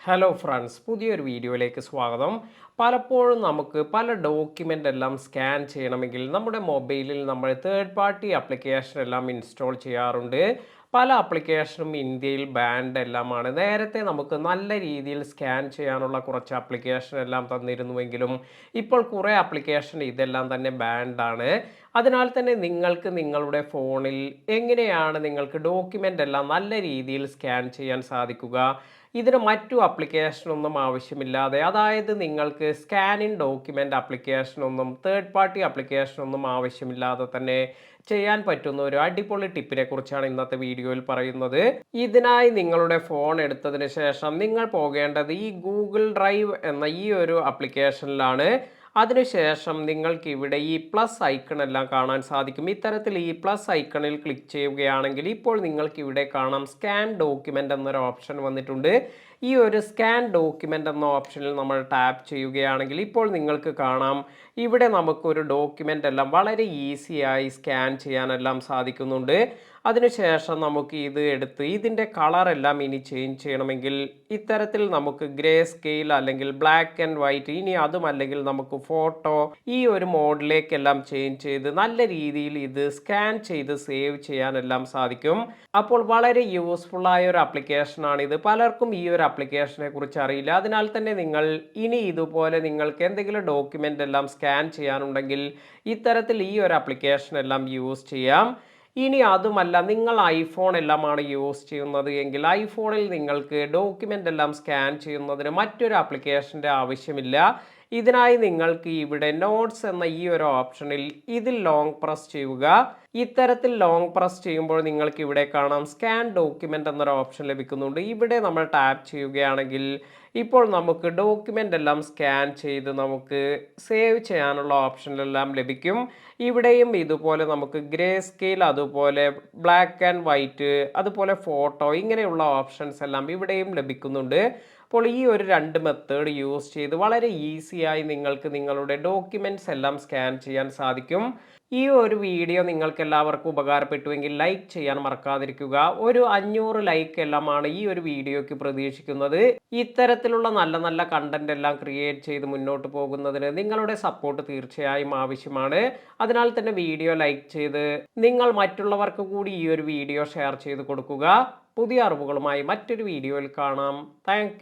Hello friends, പുതിയൊരു വീഡിയോയിലേക്ക് സ്വാഗതം. പലപ്പോഴും നമുക്ക് പല ഡോക്യുമെൻ്റ് എല്ലാം സ്കാൻ ചെയ്യണമെങ്കിൽ നമ്മുടെ മൊബൈലിൽ നമ്മൾ തേർഡ് പാർട്ടി ആപ്ലിക്കേഷൻ എല്ലാം ഇൻസ്റ്റാൾ ചെയ്യാറുണ്ട്. പല ആപ്ലിക്കേഷനും ഇന്ത്യയിൽ ബാൻഡ് എല്ലാമാണ്. നേരത്തെ നമുക്ക് നല്ല രീതിയിൽ സ്കാൻ ചെയ്യാനുള്ള കുറച്ച് ആപ്ലിക്കേഷൻ എല്ലാം തന്നിരുന്നുവെങ്കിലും ഇപ്പോൾ കുറേ ആപ്ലിക്കേഷൻ ഇതെല്ലാം തന്നെ ബാൻഡാണ്. അതിനാൽ തന്നെ നിങ്ങൾക്ക് നിങ്ങളുടെ ഫോണിൽ എങ്ങനെയാണ് നിങ്ങൾക്ക് ഡോക്യുമെൻ്റ് എല്ലാം നല്ല രീതിയിൽ സ്കാൻ ചെയ്യാൻ സാധിക്കുക? ഇതിന് മറ്റു ആപ്ലിക്കേഷനൊന്നും ആവശ്യമില്ലാതെ, അതായത് നിങ്ങൾക്ക് സ്കാനിങ് ഡോക്യുമെൻ്റ് ആപ്ലിക്കേഷനൊന്നും തേർഡ് പാർട്ടി ആപ്ലിക്കേഷനൊന്നും ആവശ്യമില്ലാതെ തന്നെ ചെയ്യാൻ പറ്റുന്ന ഒരു അടിപൊളി ടിപ്പിനെ കുറിച്ചാണ് ഇന്നത്തെ വീഡിയോയിൽ പറയുന്നത്. ഇതിനായി നിങ്ങളുടെ ഫോൺ എടുത്തതിന് ശേഷം നിങ്ങൾ പോകേണ്ടത് ഈ ഗൂഗിൾ ഡ്രൈവ് എന്ന ഈ ഒരു ആപ്ലിക്കേഷനിലാണ്. അതിനുശേഷം നിങ്ങൾക്ക് ഇവിടെ ഈ പ്ലസ് ഐക്കൺ എല്ലാം കാണാൻ സാധിക്കും. ഇത്തരത്തിൽ ഈ പ്ലസ് ഐക്കണിൽ ക്ലിക്ക് ചെയ്യുകയാണെങ്കിൽ ഇപ്പോൾ നിങ്ങൾക്ക് ഇവിടെ കാണാം സ്കാൻ ഡോക്യുമെൻ്റ് എന്നൊരു ഓപ്ഷൻ വന്നിട്ടുണ്ട്. ഈ ഒരു സ്കാൻ ഡോക്യുമെൻ്റ് എന്ന ഓപ്ഷനിൽ നമ്മൾ ടാപ്പ് ചെയ്യുകയാണെങ്കിൽ ഇപ്പോൾ നിങ്ങൾക്ക് കാണാം ഇവിടെ നമുക്കൊരു ഡോക്യുമെൻ്റ് എല്ലാം വളരെ ഈസിയായി സ്കാൻ ചെയ്യാനെല്ലാം സാധിക്കുന്നുണ്ട്. അതിനുശേഷം നമുക്ക് ഇത് എടുത്ത് ഇതിൻ്റെ കളറെല്ലാം ഇനി ചേഞ്ച് ചെയ്യണമെങ്കിൽ ഇത്തരത്തിൽ നമുക്ക് ഗ്രേ സ്കെയിൽ അല്ലെങ്കിൽ ബ്ലാക്ക് ആൻഡ് വൈറ്റ്, ഇനി അതുമല്ലെങ്കിൽ നമുക്ക് ഫോട്ടോ, ഈ ഒരു മോഡിലേക്കെല്ലാം ചേഞ്ച് ചെയ്ത് നല്ല രീതിയിൽ ഇത് സ്കാൻ ചെയ്ത് സേവ് ചെയ്യാനെല്ലാം സാധിക്കും. അപ്പോൾ വളരെ യൂസ്ഫുൾ ആയ ഒരു ആപ്ലിക്കേഷനാണ് ഇത്. പലർക്കും ഈ ഒരു ആപ്ലിക്കേഷനെ കുറിച്ച് അറിയില്ല. അതിനാൽ തന്നെ നിങ്ങൾ ഇനി ഇതുപോലെ നിങ്ങൾക്ക് എന്തെങ്കിലും ഡോക്യുമെൻ്റ് എല്ലാം സ്കാൻ ചെയ്യാനുണ്ടെങ്കിൽ ഇത്തരത്തിൽ ഈ ഒരു ആപ്ലിക്കേഷൻ എല്ലാം യൂസ് ചെയ്യാം. ഇനി അതുമല്ല, നിങ്ങൾ ഐഫോൺ എല്ലാമാണ് യൂസ് ചെയ്യുന്നത് എങ്കിൽ ഐഫോണിൽ നിങ്ങൾക്ക് ഡോക്യുമെൻ്റ് എല്ലാം സ്കാൻ ചെയ്യുന്നതിന് മറ്റൊരു ആപ്ലിക്കേഷൻ്റെ ആവശ്യമില്ല. ഇതിനായി നിങ്ങൾക്ക് ഇവിടെ നോട്ട്സ് എന്ന ഈ ഒരു ഓപ്ഷനിൽ ഇതിൽ ലോങ് പ്രസ് ചെയ്യുക. ഇത്തരത്തിൽ ലോങ് പ്രസ് ചെയ്യുമ്പോൾ നിങ്ങൾക്ക് ഇവിടെ കാണാം സ്കാൻ ഡോക്യുമെൻ്റ് എന്നൊരു ഓപ്ഷൻ ലഭിക്കുന്നുണ്ട്. ഇവിടെ നമ്മൾ ടാപ്പ് ചെയ്യുകയാണെങ്കിൽ ഇപ്പോൾ നമുക്ക് ഡോക്യുമെൻ്റ് എല്ലാം സ്കാൻ ചെയ്ത് നമുക്ക് സേവ് ചെയ്യാനുള്ള ഓപ്ഷനിലെല്ലാം ലഭിക്കും. ഇവിടെയും ഇതുപോലെ നമുക്ക് ഗ്രേ സ്കെയിൽ, അതുപോലെ ബ്ലാക്ക് ആൻഡ് വൈറ്റ്, അതുപോലെ ഫോട്ടോ, ഇങ്ങനെയുള്ള ഓപ്ഷൻസ് എല്ലാം ഇവിടെയും ലഭിക്കുന്നുണ്ട്. അപ്പോൾ ഈ ഒരു രണ്ട് മെത്തേഡ് യൂസ് ചെയ്ത് വളരെ ഈസിയായി നിങ്ങൾക്ക് നിങ്ങളുടെ ഡോക്യുമെൻറ്റ്സ് എല്ലാം സ്കാൻ ചെയ്യാൻ സാധിക്കും. ഈ ഒരു വീഡിയോ നിങ്ങൾക്ക് എല്ലാവർക്കും ഉപകാരപ്പെട്ടുവെങ്കിൽ ലൈക്ക് ചെയ്യാൻ മറക്കാതിരിക്കുക. ഒരു 500 ലൈക്ക് എല്ലാമാണ് ഈ ഒരു വീഡിയോയ്ക്ക് പ്രതീക്ഷിക്കുന്നത്. ഇത്തരത്തിലുള്ള നല്ല നല്ല കണ്ടന്റ് എല്ലാം ക്രിയേറ്റ് ചെയ്ത് മുന്നോട്ട് പോകുന്നതിന് നിങ്ങളുടെ സപ്പോർട്ട് തീർച്ചയായും ആവശ്യമാണ്. അതിനാൽ തന്നെ വീഡിയോ ലൈക്ക് ചെയ്ത് നിങ്ങൾ മറ്റുള്ളവർക്ക് കൂടി ഈ ഒരു വീഡിയോ ഷെയർ ചെയ്ത് കൊടുക്കുക. പുതിയ അറിവുകളുമായി മറ്റൊരു വീഡിയോയിൽ കാണാം. താങ്ക്